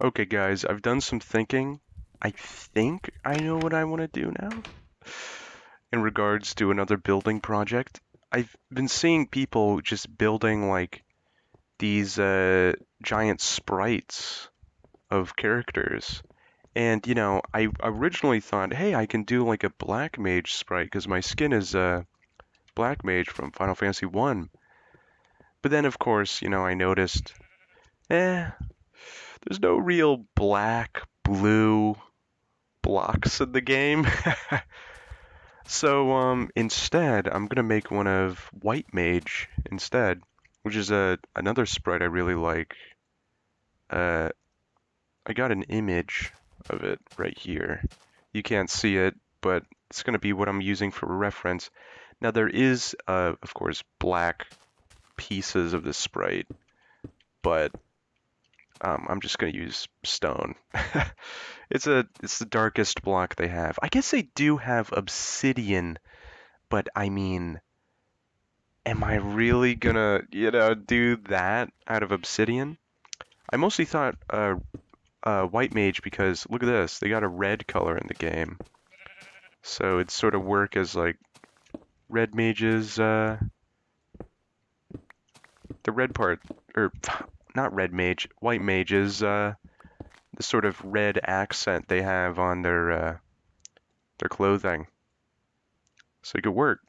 Okay, guys, I've done some thinking. I think I know what I want to do now in regards to another building project. I've been seeing people just building like these giant sprites of characters. And I originally thought, hey, I can do like a black mage sprite because my skin is black mage from Final Fantasy 1. But then of course, I noticed, there's no real black, blue blocks in the game. So instead, I'm gonna make one of White Mage instead, which is a another sprite I really like. Uh, I got an image of it right here. You can't see it, but it's gonna be what I'm using for reference. Now there is, of course, black pieces of the sprite, but I'm just gonna use stone. It's the darkest block they have. I guess they do have obsidian, but I mean, am I really gonna, do that out of obsidian? I mostly thought white mage because look at this, they got a red color in the game, so it'd sort of work as like red mages, the red part, or not red mage, white mages, the sort of red accent they have on their clothing, so it could work.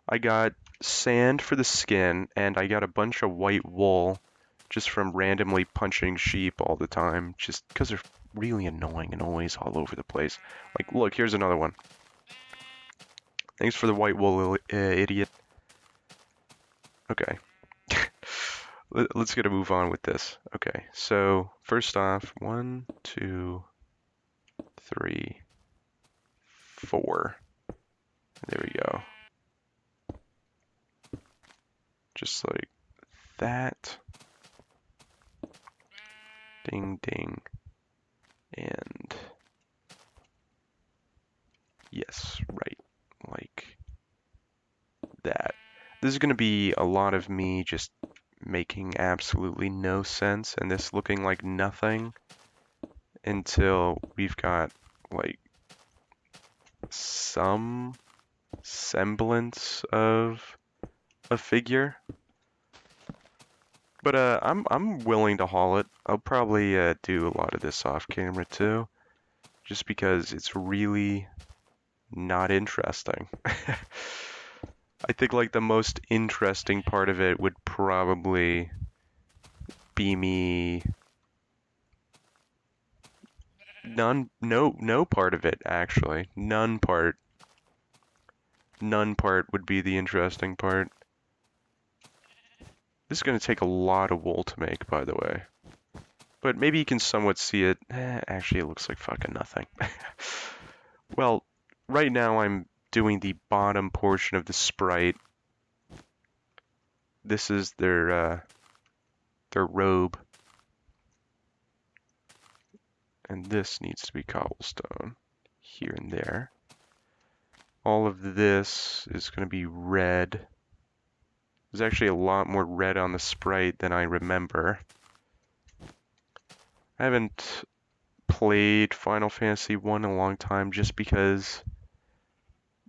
I got sand for the skin, and I got a bunch of white wool just from randomly punching sheep all the time, just because they're really annoying and always all over the place. Like, look, here's another one. Thanks for the white wool, idiot. Okay. Let's get a move on with this. Okay, so first off, 1, 2, 3, 4. There we go. Just like that. Ding, ding. And yes, right. Like that. This is going to be a lot of me just making absolutely no sense and this looking like nothing until we've got like some semblance of a figure. But I'm willing to haul it. I'll probably do a lot of this off camera too, just because it's really not interesting. I think like the most interesting part of it would probably be me no part of it actually. None part would be the interesting part. This is going to take a lot of wool to make, by the way. But maybe you can somewhat see it. Actually, it looks like fucking nothing. Well, right now I'm doing the bottom portion of the sprite. This is their robe. And this needs to be cobblestone here and there. All of this is going to be red. There's actually a lot more red on the sprite than I remember. I haven't played Final Fantasy 1 in a long time just because,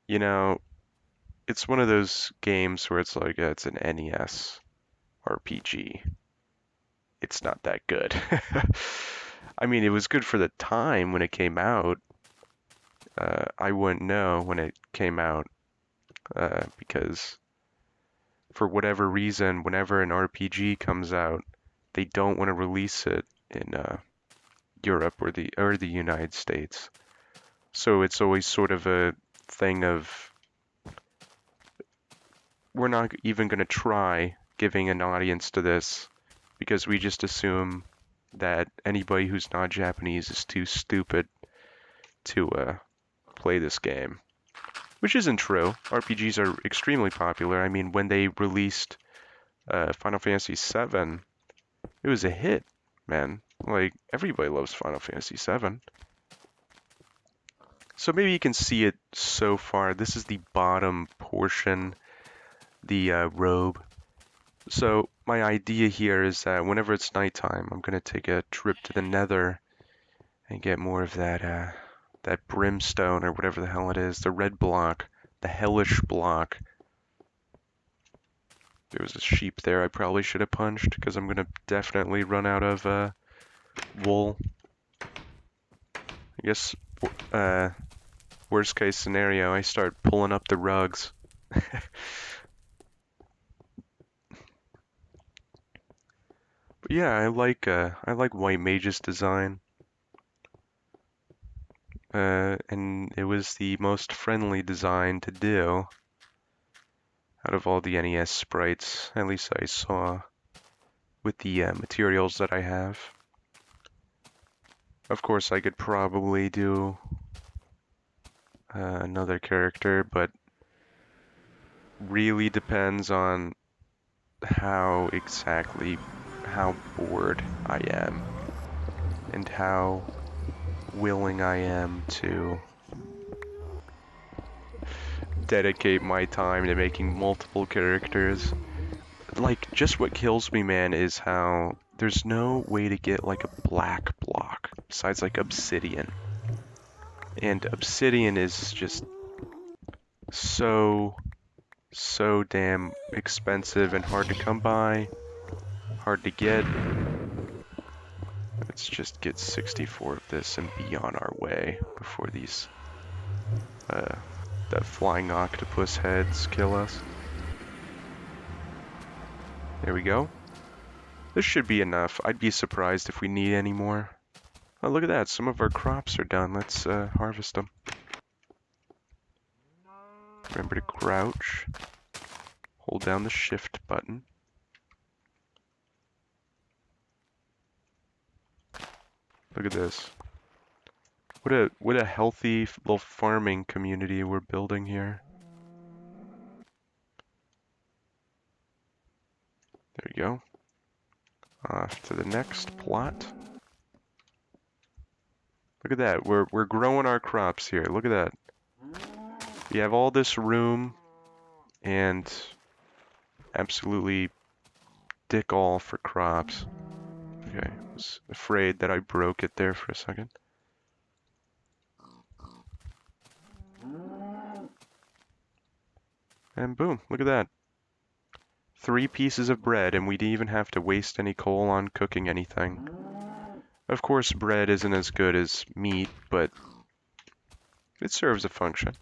you know, it's one of those games where it's like, it's an NES RPG. It's not that good. I mean, it was good for the time when it came out. I wouldn't know when it came out because for whatever reason, whenever an RPG comes out, they don't want to release it in Europe or the United States. So it's always sort of a thing of we're not even going to try giving an audience to this because we just assume that anybody who's not Japanese is too stupid to play this game. Which isn't true. RPGs are extremely popular. I mean, when they released Final Fantasy VII, it was a hit, man. Like, everybody loves Final Fantasy VII. So maybe you can see it so far. This is the bottom portion, the robe. So my idea here is that whenever it's nighttime, I'm gonna take a trip to the Nether and get more of that brimstone or whatever the hell it is, the red block, the hellish block. There was a sheep there I probably should have punched because I'm gonna definitely run out of wool. I guess worst case scenario, I start pulling up the rugs. But yeah, I like White Mage's design. And it was the most friendly design to do out of all the NES sprites, at least I saw, with the materials that I have. Of course, I could probably do another character, but really depends on how bored I am and how willing I am to dedicate my time to making multiple characters. Like, just what kills me, man, is how there's no way to get like a black block besides like obsidian. And obsidian is just so damn expensive and hard to come by, hard to get. Let's just get 64 of this and be on our way before these that flying octopus heads kill us. There we go. This should be enough. I'd be surprised if we need any more. Oh, look at that. Some of our crops are done. Let's harvest them. Remember to crouch. Hold down the shift button. Look at this. What a healthy little farming community we're building here. There you go. Off to the next plot. Look at that. We're growing our crops here. Look at that. We have all this room and absolutely dick all for crops. Okay, I was afraid that I broke it there for a second. And boom, look at that. 3 pieces of bread, and we didn't even have to waste any coal on cooking anything. Of course, bread isn't as good as meat, but it serves a function.